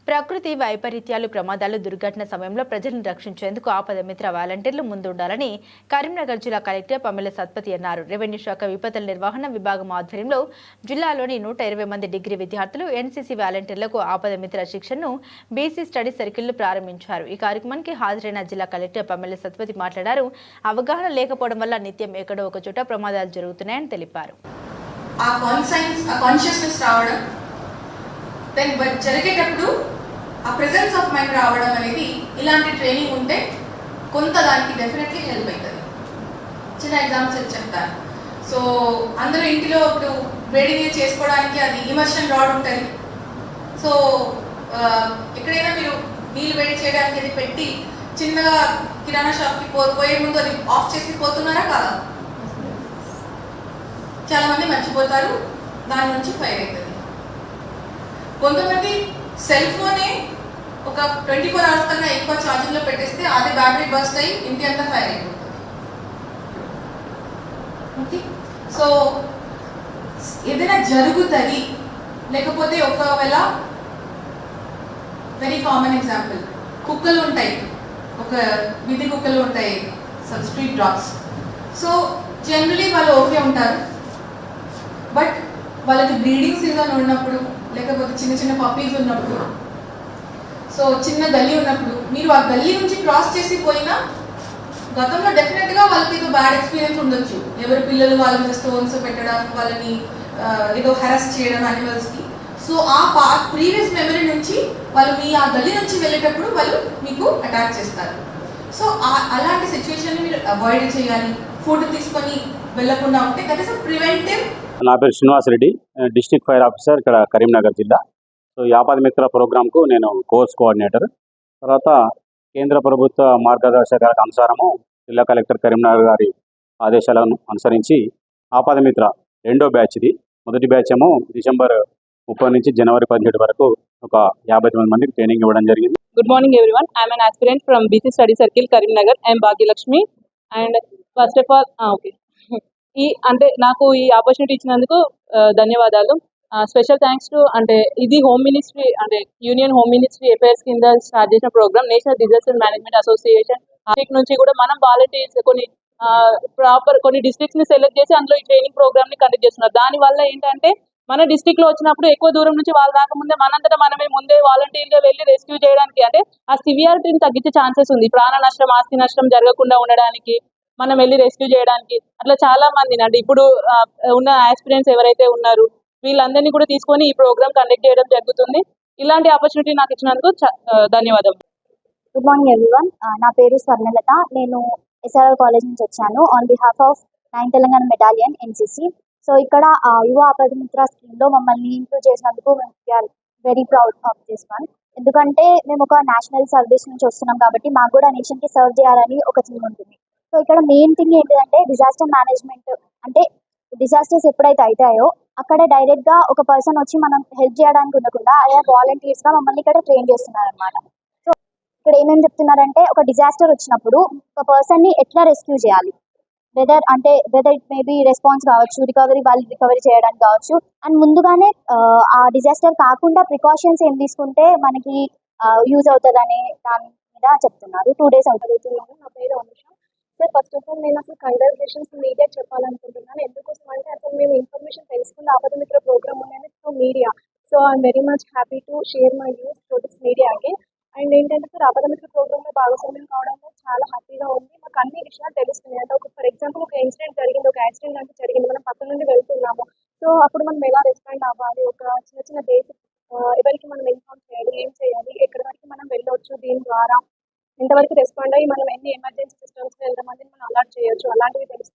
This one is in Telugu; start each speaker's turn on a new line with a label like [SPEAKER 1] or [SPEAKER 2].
[SPEAKER 1] ప్రకృతి వైపరీత్యాలు, ప్రమాదాలు, దుర్ఘటన సమయంలో ప్రజలను రక్షించేందుకు ఆపద మిత్ర వాలంటీర్లు ముందుండాలని కరీంనగర్ జిల్లా కలెక్టర్ పమ్మెల సత్పతి అన్నారు. రెవెన్యూ శాఖ విపత్తుల నిర్వహణ విభాగం ఆధ్వర్యంలో జిల్లాలోని 120 మంది డిగ్రీ విద్యార్థులు ఎన్సీసీ వాలంటీర్లకు ఆపద మిత్ర శిక్షణను బీసీ స్టడీ సర్కిల్ ప్రారంభించారు. ఈ కార్యక్రమానికి హాజరైన జిల్లా కలెక్టర్ పమ్మెల సత్పతి మాట్లాడారు. అవగాహన లేకపోవడం వల్ల నిత్యం ఎక్కడో ఒక చోట ప్రమాదాలు జరుగుతున్నాయని తెలిపారు.
[SPEAKER 2] జరిగేటప్పుడు ఆ ప్రెజెన్స్ ఆఫ్ మైండ్ రావడం అనేది ఇలాంటి ట్రైనింగ్ ఉంటే కొంత దానికి డెఫినెట్లీ హెల్ప్ అవుతుంది. చిన్న ఎగ్జాంపుల్స్ చెప్తాను. సో అందరూ ఇంటిలో ఇప్పుడు వేడి నీళ్ళు చేసుకోవడానికి అది ఇమర్షన్ రాడ్ ఉంటుంది. సో ఎక్కడైనా మీరు నీళ్ళు వేడి చేయడానికి అది పెట్టి చిన్నగా కిరాణా షాప్కి పోయే ముందు అది ఆఫ్ చేసి పోతున్నారా కాదా? చాలా మంది మర్చిపోతారు, దాని నుంచి ఫైర్ అవుతుంది. కొంతమంది సెల్ ఫోనే ఒక 24 అవర్స్ కన్నా ఎక్కువ ఛార్జింగ్ లో పెట్టేస్తే అదే బ్యాటరీ బస్ట్ అయ్యి ఇంటి అంతా ఫైర్ అయిపోతుంది. ఓకే, సో ఏదైనా జరుగుతుంది, లేకపోతే ఒకవేళ వెరీ కామన్ ఎగ్జాంపుల్, కుక్కలు ఉంటాయి, ఒక వీధి కుక్కలు ఉంటాయి, స్ట్రీట్ డాగ్స్. సో జనరలీ వాళ్ళు ఓకే ఉంటారు, బట్ వాళ్ళకి బ్రీడింగ్ సీజన్ ఉన్నప్పుడు, లేకపోతే చిన్న చిన్న పప్పీస్ ఉన్నప్పుడు, సో చిన్న గల్లీ ఉన్నప్పుడు మీరు ఆ గల్లీ నుంచి క్రాస్ చేసి పోయినా గతంలో డెఫినెట్గా వాళ్ళకి ఏదో బ్యాడ్ ఎక్స్పీరియన్స్ ఉండొచ్చు. ఎవరి పిల్లలు వాళ్ళ మీద స్టోన్స్ పెట్టడం, వాళ్ళని ఏదో హెరాస్ చేయడం యానిమల్స్కి. సో ఆ ప్రీవియస్ మెమరీ నుంచి వాళ్ళు మీ ఆ గల్లీ నుంచి వెళ్ళేటప్పుడు వాళ్ళు మీకు అటాక్ చేస్తారు. సో అలాంటి సిచ్యువేషన్ మీరు అవాయిడ్ చేయాలి. ఫుడ్ తీసుకొని వెళ్ళకుండా ఉంటే కనీసం ప్రివెంటివ్.
[SPEAKER 3] నా పేరు Srinivas Reddy, district fire officer ఇక్కడ కరీంనగర్ జిల్లా. సో ఈ ఆపద మిత్ర ప్రోగ్రాంకు నేను కోర్స్ కోఆర్డినేటర్. తర్వాత కేంద్ర ప్రభుత్వ మార్గదర్శకాలకు అనుసారము జిల్లా కలెక్టర్ కరీంనగర్ గారి ఆదేశాలను అనుసరించి ఆపద మిత్ర 2వ బ్యాచ్ది, మొదటి బ్యాచ్ ఏమో డిసెంబర్ 30 నుంచి జనవరి 17 వరకు ఒక 59 మందికి ట్రైనింగ్ ఇవ్వడం జరిగింది.
[SPEAKER 4] Good morning everyone, I'm an aspirant from BC study circle Karimnagar. I'm Bhagyalakshmi. And first of all okay నాకు ఈ ఆపర్చునిటీ ఇచ్చినందుకు ధన్యవాదాలు. స్పెషల్ థ్యాంక్స్ టు ఇది home ministry union home ministry affairs కింద స్టార్ట్ చేసిన programme. National disaster management association నుంచి కూడా మనం వాలంటీర్స్ కొన్ని డిస్ట్రిక్ట్స్ ని సెలెక్ట్ చేసి అందులో ఈ ట్రైనింగ్ ప్రోగ్రామ్ ని కండక్ట్ చేస్తున్నారు. దాని వల్ల ఏంటంటే మన డిస్ట్రిక్ట్ లో వచ్చినప్పుడు ఎక్కువ దూరం నుంచి వాళ్ళు రాకముందే మనంతటా మనమే ముందే వాలంటీర్ గా వెళ్ళి రెస్క్యూ చేయడానికి, ఆ సివియారిటీని తగ్గించే ఛాన్సెస్ ఉంది. ప్రాణ నష్టం, ఆస్తి నష్టం జరగకుండా ఉండడానికి, మనం వెళ్ళి రెస్క్యూ చేయడానికి. అట్లా చాలా మందిని ఇప్పుడు ఉన్న ఆస్పిరెంట్స్ ఎవరైతే ఉన్నారు వీళ్ళందరినీ కూడా తీసుకొని ఈ ప్రోగ్రామ్ కండక్ట్ చేయడం జరుగుతుంది. ఇలాంటి ఆపర్చునిటీ నాకు ఇచ్చినందుకు ధన్యవాదాలు.
[SPEAKER 5] గుడ్ మార్నింగ్ ఎవ్రీవన్, నా పేరు స్వర్ణలత. నేను ఎస్ఆర్ఆర్ కాలేజ్ నుంచి వచ్చాను on behalf of 9 Telangana battalion NCC. So ఇక్కడ యువ ఆపద మిత్ర స్కీమ్లో మమ్మల్ని ఇంక్లూడ్ చేసినందుకు we are very proud of this one. ఎందుకంటే మేము ఒక నేషనల్ సర్వీస్ నుంచి వస్తున్నాం కాబట్టి మాకు కూడా నేషన్కి సర్వ్ చేయాలని ఒక థీమ్ ఉంటుంది. సో ఇక్కడ మెయిన్ థింగ్ ఏంటిదంటే డిజాస్టర్ మేనేజ్మెంట్. డిజాస్టర్స్ ఎప్పుడైతే అవుతాయో అక్కడ డైరెక్ట్గా ఒక పర్సన్ వచ్చి మనం హెల్ప్ చేయడానికి ఉండకుండా అదే వాలంటీర్స్గా మమ్మల్ని ఇక్కడ ట్రైన్ చేస్తున్నారు అనమాట. సో ఇక్కడ ఏమేమి చెప్తున్నారంటే ఒక డిజాస్టర్ వచ్చినప్పుడు ఒక పర్సన్ని ఎట్లా రెస్క్యూ చేయాలి, వెదర్ ఇట్ మేబీ రెస్పాన్స్ కావచ్చు, వాళ్ళు రికవరీ చేయడానికి కావచ్చు, అండ్ ముందుగానే ఆ డిజాస్టర్ కాకుండా ప్రికాషన్స్ ఏం తీసుకుంటే మనకి యూజ్ అవుతుందనే దాని మీద చెప్తున్నారు. 2 days అవుతుంది.
[SPEAKER 6] నా పేరు Anusha. Sir, first of all నేను అసలు కంగ్రాచులేషన్స్ మీడియా చెప్పాలనుకుంటున్నాను. ఎందుకోసం అంటే అసలు మేము ఇన్ఫర్మేషన్ తెలుసుకున్న ఆపద మిత్ర ప్రోగ్రామ్ అనేది through media. So I'm very much happy to share my news through this media again. And ఏంటంటే సార్, ఆపద మిత్ర ప్రోగ్రామ్లో భాగస్వామ్యం కావడంలో చాలా హ్యాపీగా ఉంది. మాకు అన్ని విషయాలు తెలుస్తున్నాయి. ఫర్ ఎగ్జాంపుల్ ఒక ఇన్సిడెంట్ జరిగింది, ఒక యాక్సిడెంట్ అంటే జరిగింది, మనం పక్కన నుండి వెళ్తున్నాము. సో అప్పుడు మనం ఎలా రెస్పాండ్ అవ్వాలి, ఒక చిన్న చిన్న బేసిక్ ఎవరికి మనం ఇన్ఫార్మ్ చేయాలి, ఏం చేయాలి, ఎక్కడి వరకు మనం వెళ్ళొచ్చు, దీని ద్వారా ఎంతవరకు రెస్పాండ్ అయ్యి మనం ఎన్ని ఎమర్జెన్సీ సిస్టమ్స్కి ఎంతమందిని మనం అలర్ట్ చేయొచ్చు, అలాంటివి తెలుస్తుంది.